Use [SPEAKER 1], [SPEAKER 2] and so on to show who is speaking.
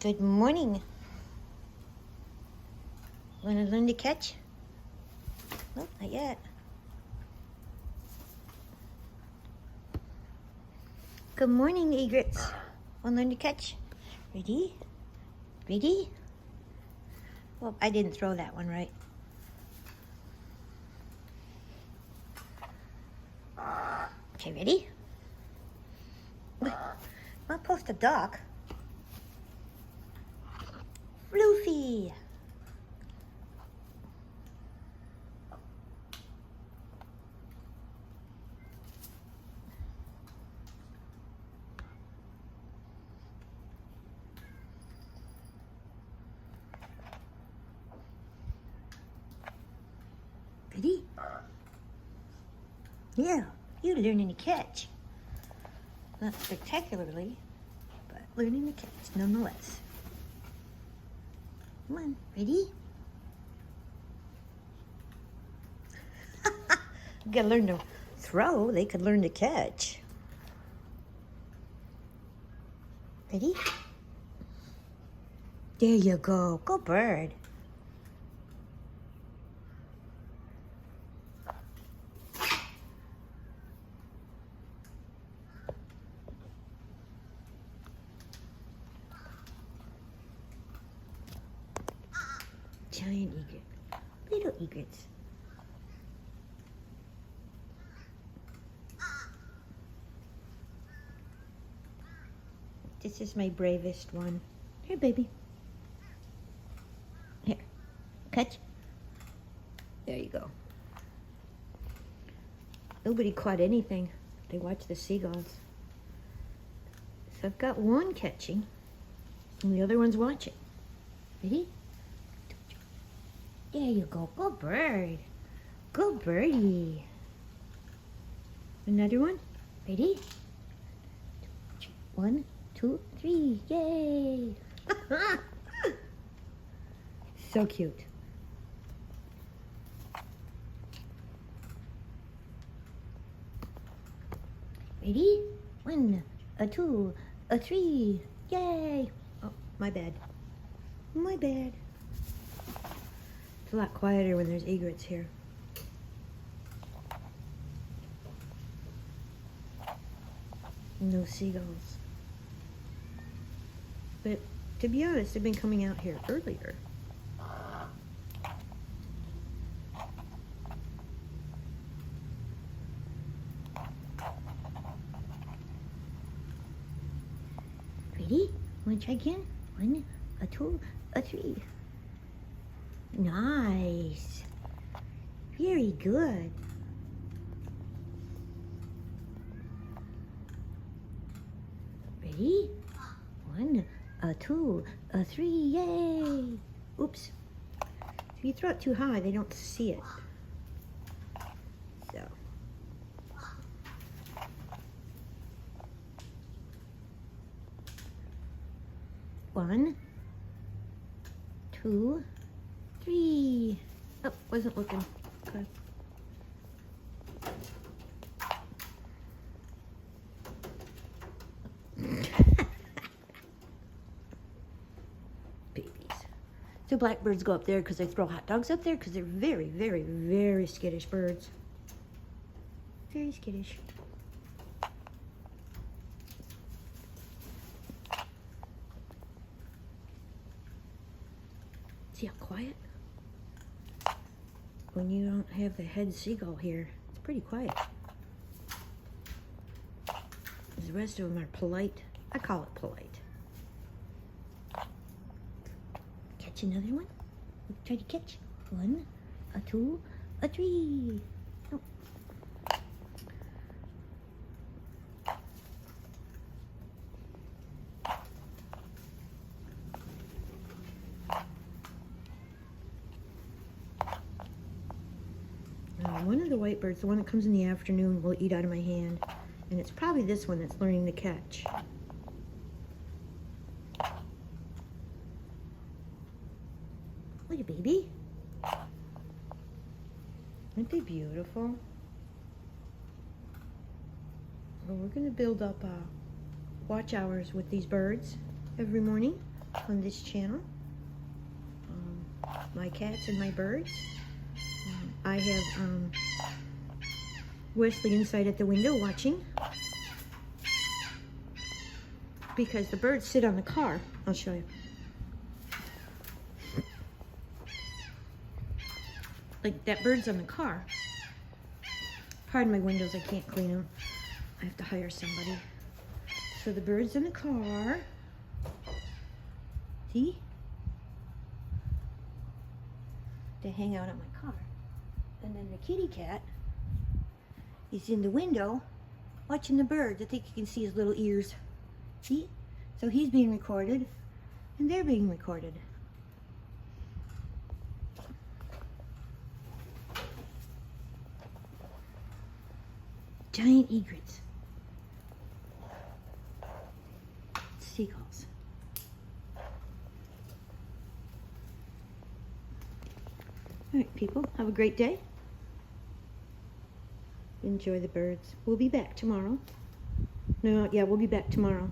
[SPEAKER 1] Good morning. Want to learn to catch? Nope, not yet. Good morning, egrets. Want to learn to catch? Ready? Ready? Well, I didn't throw that one right. Okay, ready? I'll post a dog. Floofy. Ready? Yeah, you're learning to catch. Not spectacularly, but learning to catch nonetheless. Come on, ready? You gotta learn to throw, they could learn to catch. Ready? There you go. Go bird. Giant egret. Little egrets. This is my bravest one. Here, baby. Here. Catch. There you go. Nobody caught anything. They watched the seagulls. So I've got one catching, and the other one's watching. Ready? There you go. Good bird. Good birdie. Another one. Ready? 1, 2, 3. Yay! So cute. Ready? 1, 2, 3. Yay! Oh, my bad. My bad. It's a lot quieter when there's egrets here. No seagulls. But to be honest, they've been coming out here earlier. Ready? Want to try again? 1, 2, 3. Nice. Very good. Ready? 1, 2, 3. Yay! Oops. If you throw it too high, they don't see it. So. One, 2, 3. Oh, wasn't looking. Okay. Babies. So blackbirds go up there because they throw hot dogs up there because they're very, very, very skittish birds. Very skittish. See how quiet? When you don't have the head seagull here, it's pretty quiet. The rest of them are polite. I call it polite. Catch another one? Try to catch. 1, 2, 3. Oh. One of the white birds, the one that comes in the afternoon, will eat out of my hand. And it's probably this one that's learning to catch. Look at baby. Aren't they beautiful? Well, we're going to build up watch hours with these birds every morning. on this channel. My cats and my birds. I have Wesley inside at the window watching because the birds sit on the car. I'll show you. Like that bird's on the car. Pardon my windows, I can't clean them. I have to hire somebody. So the bird's in the car. See? They hang out on my car. And then the kitty cat is in the window watching the birds. I think you can see his little ears. See? So he's being recorded and they're being recorded. Giant egrets. Seagulls. All right, people, have a great day. Enjoy the birds. We'll be back tomorrow. No, yeah, we'll be back tomorrow.